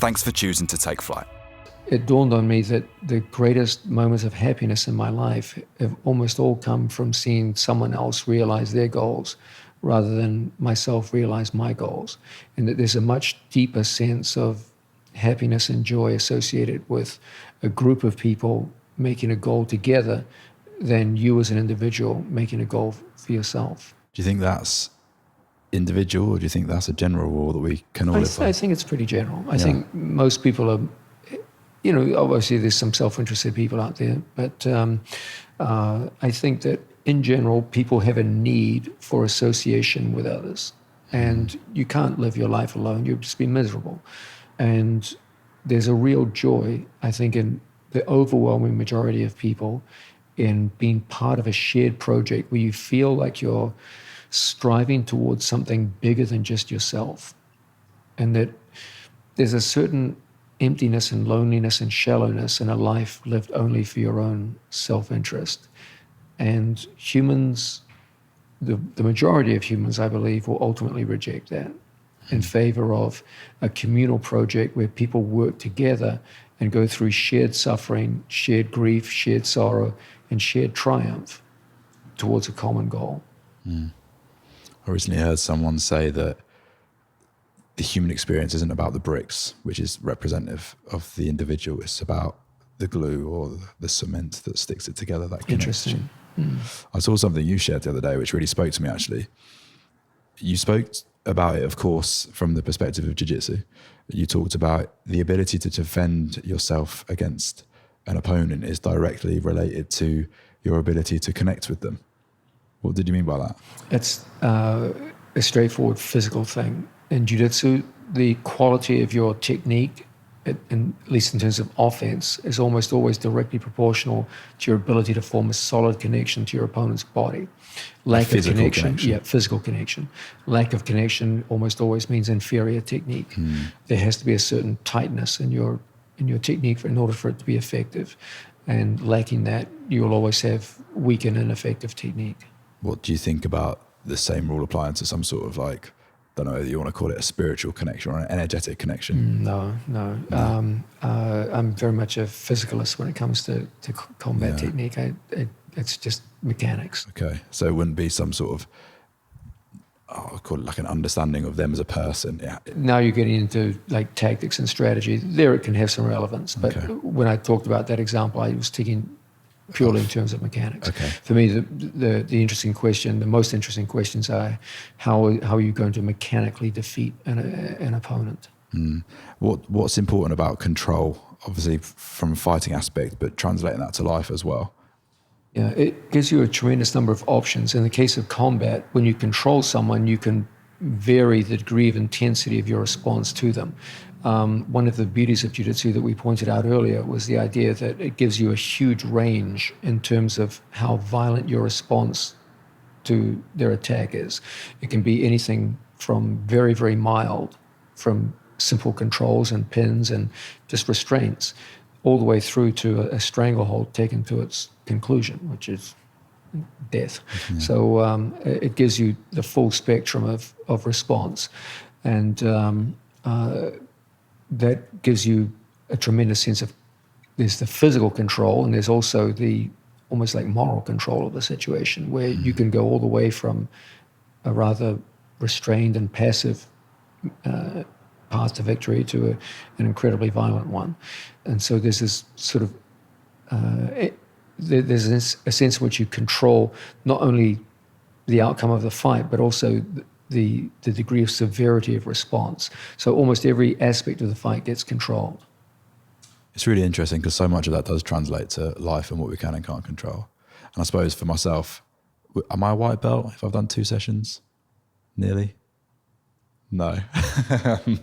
Thanks for choosing to take flight. It dawned on me that the greatest moments of happiness in my life have almost all come from seeing someone else realize their goals rather than myself realize my goals. And that there's a much deeper sense of happiness and joy associated with a group of people making a goal together than you as an individual making a goal for yourself. Do you think that's individual, or do you think that's a general rule that we can all live by? I think it's pretty general. I think most people are, obviously there's some self-interested people out there, but I think that in general, people have a need for association with others. And you can't live your life alone. You'll just be miserable. And there's a real joy, I think, in the overwhelming majority of people in being part of a shared project where you feel like you're striving towards something bigger than just yourself. And that there's a certain emptiness and loneliness and shallowness in a life lived only for your own self-interest. And humans, the majority of humans, I believe, will ultimately reject that in favor of a communal project where people work together and go through shared suffering, shared grief, shared sorrow, and shared triumph towards a common goal. I recently heard someone say that the human experience isn't about the bricks, which is representative of the individual. It's about the glue or the cement that sticks it together. That Interesting. I saw something you shared the other day which really spoke to me, actually. You spoke about it, of course, from the perspective of Jiu-Jitsu. You talked about the ability to defend yourself against an opponent is directly related to your ability to connect with them. What did you mean by that? It's a straightforward physical thing. In Jiu-Jitsu, the quality of your technique, at least in terms of offense, is almost always directly proportional to your ability to form a solid connection to your opponent's body. Lack of connection. Yeah, physical connection. Lack of connection almost always means inferior technique. There has to be a certain tightness in your technique in order for it to be effective. And lacking that, you'll always have weak and ineffective technique. What do you think about the same rule applying to some sort of I don't know, you want to call it a spiritual connection or an energetic connection? No. I'm very much a physicalist when it comes to combat technique. It's just mechanics. Okay, so it wouldn't be some sort of, I'll call it an understanding of them as a person. Yeah. Now you're getting into tactics and strategy. There it can have some relevance. But when I talked about that example, I was taking purely in terms of mechanics. Okay. For me, the interesting question, the most interesting questions are how are you going to mechanically defeat an opponent? What's important about control, obviously from a fighting aspect, but translating that to life as well? Yeah, it gives you a tremendous number of options. In the case of combat, when you control someone, you can vary the degree of intensity of your response to them. One of the beauties of Jiu-Jitsu that we pointed out earlier was the idea that it gives you a huge range in terms of how violent your response to their attack is. It can be anything from very, very mild, from simple controls and pins and just restraints, all the way through to a stranglehold taken to its conclusion, which is death. So it gives you the full spectrum of response. And that gives you a tremendous sense of, there's the physical control and there's also the almost moral control of the situation, where you can go all the way from a rather restrained and passive path to victory to an incredibly violent one. And so there's this sort of, there's a sense in which you control not only the outcome of the fight, but also the degree of severity of response. So almost every aspect of the fight gets controlled. It's really interesting because so much of that does translate to life and what we can and can't control. And I suppose for myself, am I a white belt if I've done 2 sessions? Nearly? No.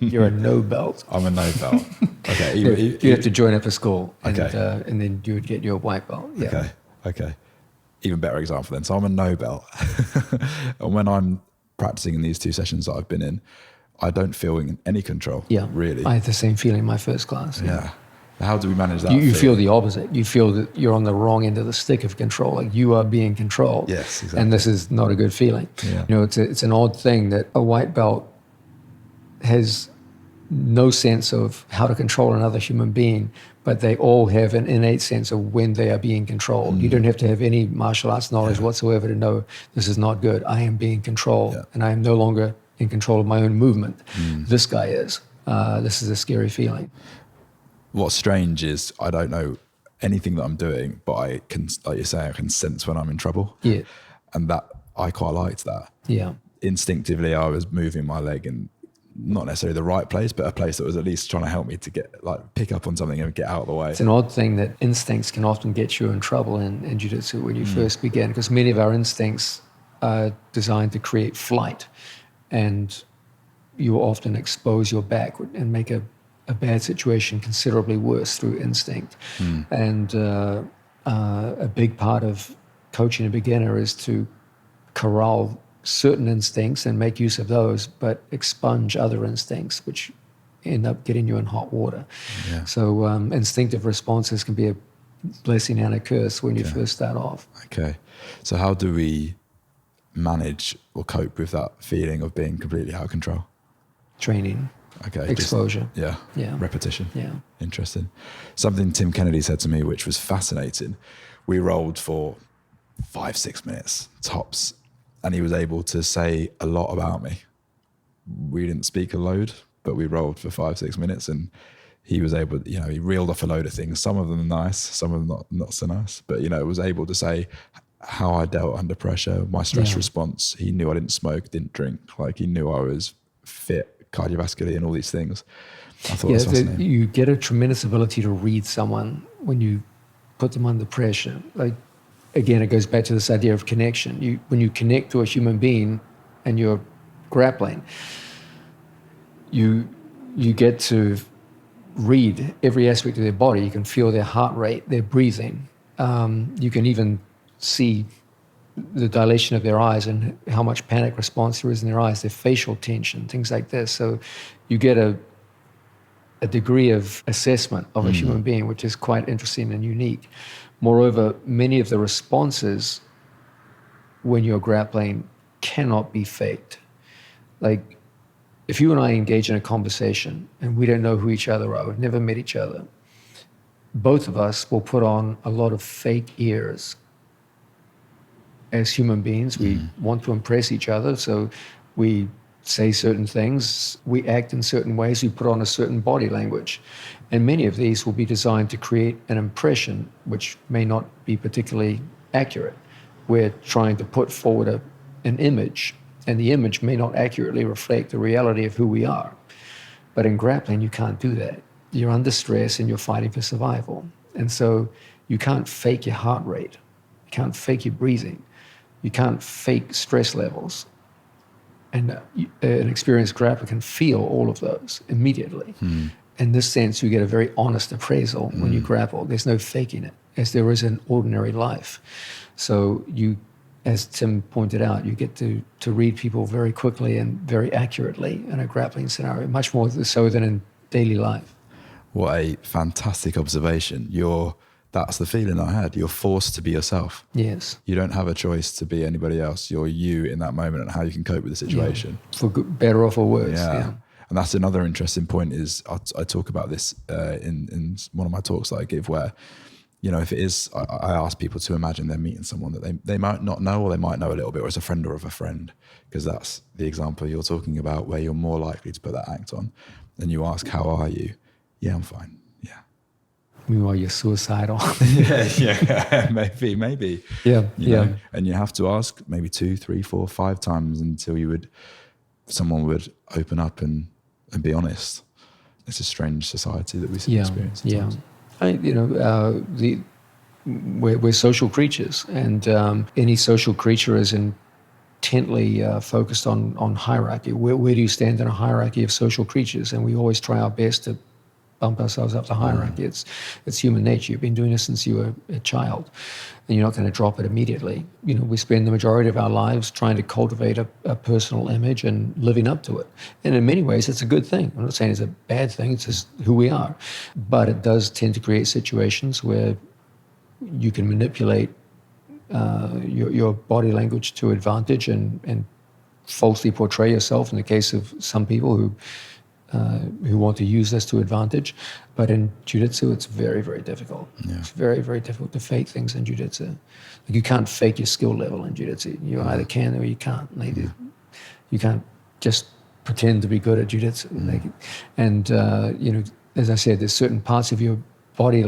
You're a no belt. I'm a no belt. Okay. You have to join up a school and, Okay. And then you would get your white belt. Yeah. Okay. Even better example then. So I'm a no belt. And when I'm practicing in these 2 sessions that I've been in, I don't feel in any control. Yeah. Really. I had the same feeling in my first class. Yeah. How do we manage that? You feel the opposite. You feel that you're on the wrong end of the stick of control. Like you are being controlled. Yes, exactly. And this is not a good feeling. Yeah. It's an odd thing that a white belt has no sense of how to control another human being, but they all have an innate sense of when they are being controlled. You don't have to have any martial arts knowledge whatsoever to know this is not good. I am being controlled, and I am no longer in control of my own movement. This guy is. This is a scary feeling. What's strange is I don't know anything that I'm doing, but I can, like you say, I can sense when I'm in trouble. Yeah. And that, I quite liked that. Yeah. Instinctively, I was moving my leg in not necessarily the right place, but a place that was at least trying to help me to get, like, pick up on something and get out of the way. It's an odd thing that instincts can often get you in trouble in jiu-jitsu when you first begin, because many of our instincts are designed to create flight, and you often expose your back and make a bad situation considerably worse through instinct. And a big part of coaching a beginner is to corral certain instincts and make use of those, but expunge other instincts, which end up getting you in hot water. Yeah. So instinctive responses can be a blessing and a curse when you first start off. Okay. So how do we manage or cope with that feeling of being completely out of control? Training. Okay. Exposure. Yeah. Repetition. Yeah. Interesting. Something Tim Kennedy said to me, which was fascinating. We rolled for 5-6 minutes tops, and he was able to say a lot about me. We didn't speak a load, but we rolled for 5-6 minutes, and he was able, he reeled off a load of things. Some of them nice, some of them not so nice, but, was able to say how I dealt under pressure, my stress response. He knew I didn't smoke, didn't drink. Like, he knew I was fit, cardiovascularly, and all these things. I thought it was fascinating. You get a tremendous ability to read someone when you put them under pressure. Like, again, it goes back to this idea of connection. When you connect to a human being and you're grappling, you get to read every aspect of their body. You can feel their heart rate, their breathing. You can even see the dilation of their eyes and how much panic response there is in their eyes, their facial tension, things like this. So you get a degree of assessment of a human being, which is quite interesting and unique. Moreover, many of the responses when you're grappling cannot be faked. Like, if you and I engage in a conversation and we don't know who each other are, we've never met each other, both of us will put on a lot of fake ears. As human beings, we want to impress each other, so we say certain things, we act in certain ways, we put on a certain body language. And many of these will be designed to create an impression which may not be particularly accurate. We're trying to put forward an image, and the image may not accurately reflect the reality of who we are. But in grappling, you can't do that. You're under stress and you're fighting for survival. And so you can't fake your heart rate. You can't fake your breathing. You can't fake stress levels. And an experienced grappler can feel all of those immediately. In this sense, you get a very honest appraisal when you grapple. There's no faking it, as there is in ordinary life. So you, as Tim pointed out, you get to read people very quickly and very accurately in a grappling scenario, much more so than in daily life. What a fantastic observation. That's the feeling I had. You're forced to be yourself. Yes. You don't have a choice to be anybody else. You're you in that moment and how you can cope with the situation. Yeah. For good, better or for worse. Yeah. And that's another interesting point is I talk about this in one of my talks that I give where, if it is, I ask people to imagine they're meeting someone that they might not know or they might know a little bit, or it's a friend or of a friend, because that's the example you're talking about where you're more likely to put that act on. And you ask, how are you? Yeah, I'm fine. Yeah. Meanwhile, you're suicidal. yeah, maybe. Yeah. And you have to ask maybe 2, 3, 4, 5 times until someone would open up and be honest. It's a strange society that we see experience. Yeah. We're social creatures, and any social creature is intently focused on hierarchy. Where do you stand in a hierarchy of social creatures? And we always try our best to bump ourselves up the hierarchy. It's human nature. You've been doing this since you were a child, and you're not going to drop it immediately. We spend the majority of our lives trying to cultivate a personal image and living up to it. And in many ways, it's a good thing. I'm not saying it's a bad thing. It's just who we are. But it does tend to create situations where you can manipulate your body language to advantage and falsely portray yourself, in the case of some people who who want to use this to advantage. But in jiu-jitsu, it's very, very difficult. Yeah. It's very, very difficult to fake things in jiu-jitsu. Like you can't fake your skill level in jiu-jitsu. You either can or you can't. Like, you can't just pretend to be good at jiu-jitsu. Like, and, as I said, there's certain parts of your body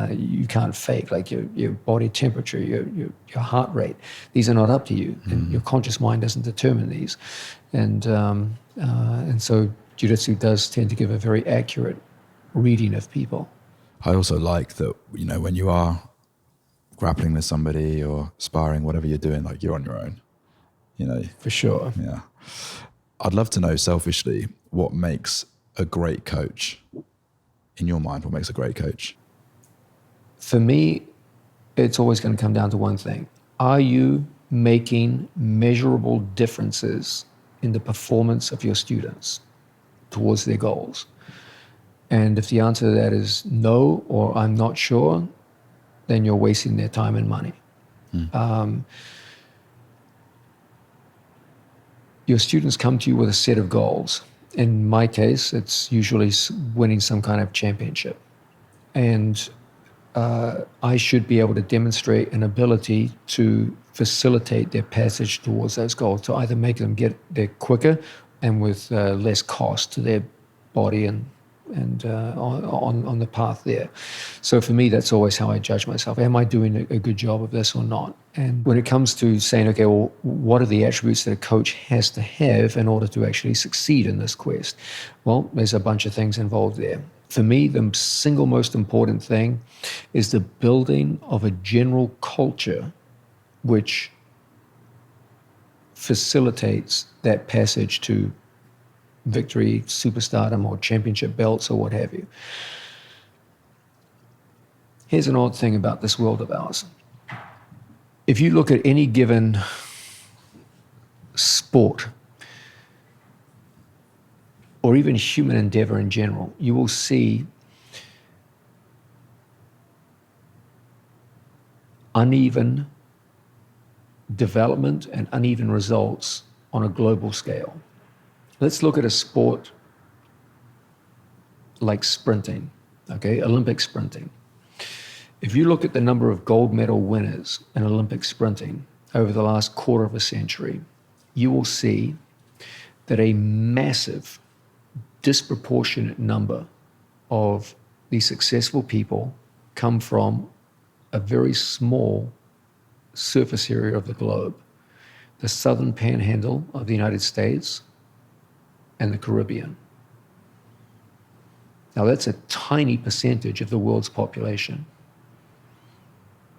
you can't fake, like your body temperature, your heart rate. These are not up to you, and your conscious mind doesn't determine these. And so jiu-jitsu does tend to give a very accurate reading of people. I also like that, when you are grappling with somebody or sparring, whatever you're doing, like you're on your own, For sure. Yeah. I'd love to know selfishly what makes a great coach. In your mind, what makes a great coach? For me, it's always going to come down to one thing. Are you making measurable differences in the performance of your students towards their goals? And if the answer to that is no, or I'm not sure, then you're wasting their time and money. Your students come to you with a set of goals. In my case, it's usually winning some kind of championship. And I should be able to demonstrate an ability to facilitate their passage towards those goals, to either make them get there quicker and with less cost to their body and on the path there. So for me, that's always how I judge myself. Am I doing a good job of this or not? And when it comes to saying, okay, well, what are the attributes that a coach has to have in order to actually succeed in this quest? Well, there's a bunch of things involved there. For me, the single most important thing is the building of a general culture which facilitates that passage to victory, superstardom, or championship belts, or what have you. Here's an odd thing about this world of ours. If you look at any given sport, or even human endeavor in general, you will see uneven development and uneven results on a global scale. Let's look at a sport like sprinting, okay, Olympic sprinting. If you look at the number of gold medal winners in Olympic sprinting over the last quarter of a century, you will see that a massive, disproportionate number of these successful people come from a very small surface area of the globe, the southern panhandle of the United States and the Caribbean. Now that's a tiny percentage of the world's population,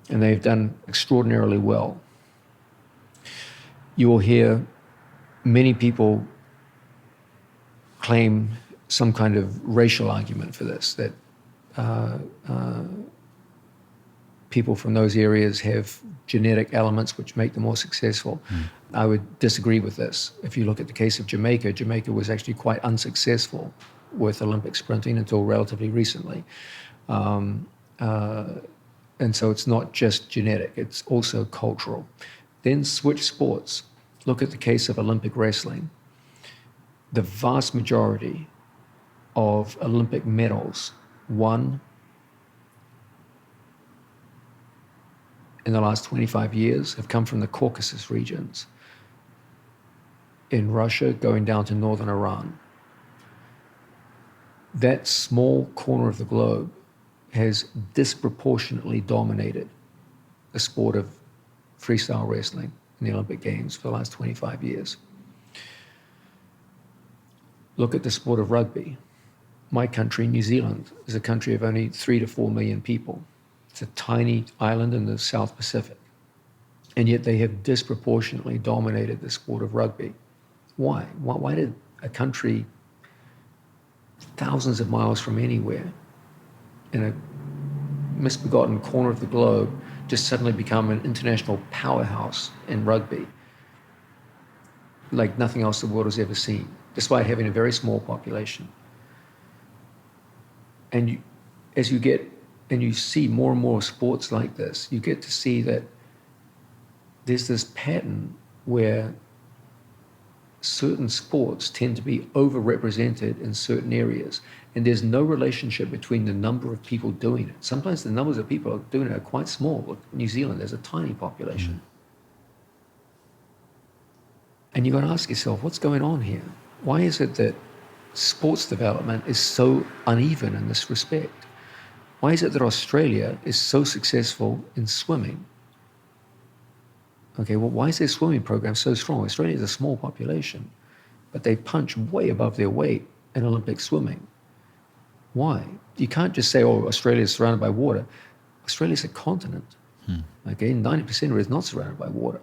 and they've done extraordinarily well. You will hear many people claim some kind of racial argument for this, that people from those areas have genetic elements which make them more successful. I would disagree with this. If you look at the case of Jamaica, Jamaica was actually quite unsuccessful with Olympic sprinting until relatively recently. And so it's not just genetic, it's also cultural. Then switch sports. Look at the case of Olympic wrestling. The vast majority of Olympic medals won in the last 25 years have come from the Caucasus regions, in Russia going down to northern Iran. That small corner of the globe has disproportionately dominated the sport of freestyle wrestling in the Olympic Games for the last 25 years. Look at the sport of rugby. My country, New Zealand, is a country of only 3 to 4 million people. It's a tiny island in the South Pacific. And yet they have disproportionately dominated the sport of rugby. Why? Why did a country thousands of miles from anywhere in a misbegotten corner of the globe just suddenly become an international powerhouse in rugby like nothing else the world has ever seen, despite having a very small population? And as you get and you see more and more sports like this, you get to see that there's this pattern where certain sports tend to be overrepresented in certain areas, and there's no relationship between the number of people doing it. Sometimes the numbers of people doing it are quite small. Look, New Zealand, there's a tiny population. And you've got to ask yourself, what's going on here? Why is it that sports development is so uneven in this respect? Why is it that Australia is so successful in swimming? Okay, well, why is their swimming program so strong? Australia is a small population, but they punch way above their weight in Olympic swimming. Why? You can't just say, oh, Australia is surrounded by water. Australia is a continent. Okay, 90% of it is not surrounded by water.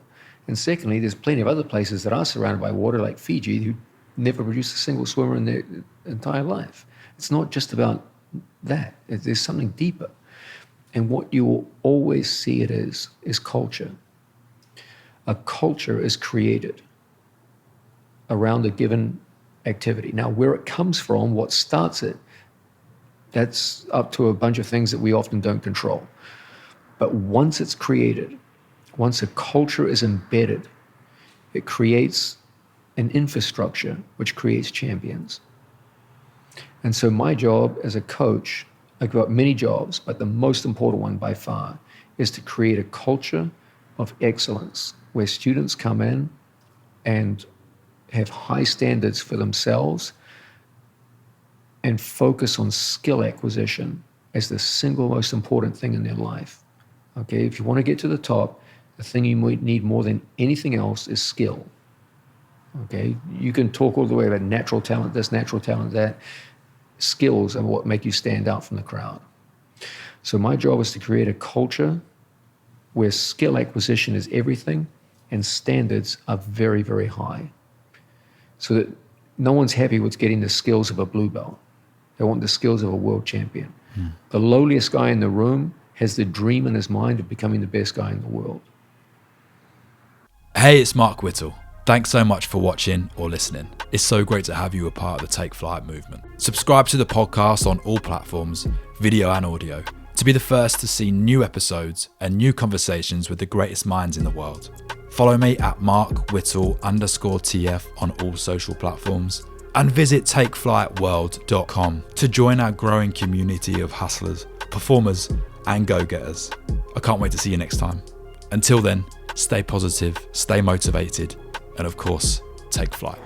And secondly, there's plenty of other places that are surrounded by water, like Fiji, who never produced a single swimmer in their entire life. It's not just about that. There's something deeper. And what you will always see it is culture. A culture is created around a given activity. Now, where it comes from, what starts it, that's up to a bunch of things that we often don't control. But once it's created, once a culture is embedded, it creates an infrastructure which creates champions. And so my job as a coach, I've got many jobs, but the most important one by far is to create a culture of excellence where students come in and have high standards for themselves and focus on skill acquisition as the single most important thing in their life. Okay, if you want to get to the top, the thing you might need more than anything else is skill. Okay, you can talk all the way about natural talent, this, natural talent, that. Skills are what make you stand out from the crowd. So my job is to create a culture where skill acquisition is everything and standards are very, very high. So that no one's happy with getting the skills of a blue belt. They want the skills of a world champion. The lowliest guy in the room has the dream in his mind of becoming the best guy in the world. Hey, it's Mark Whittle. Thanks so much for watching or listening. It's so great to have you a part of the Take Flight movement. Subscribe to the podcast on all platforms, video and audio, to be the first to see new episodes and new conversations with the greatest minds in the world. Follow me at markwhittle_TF on all social platforms, and visit takeflightworld.com to join our growing community of hustlers, performers, and go-getters. I can't wait to see you next time. Until then, stay positive, stay motivated, and of course, take flight.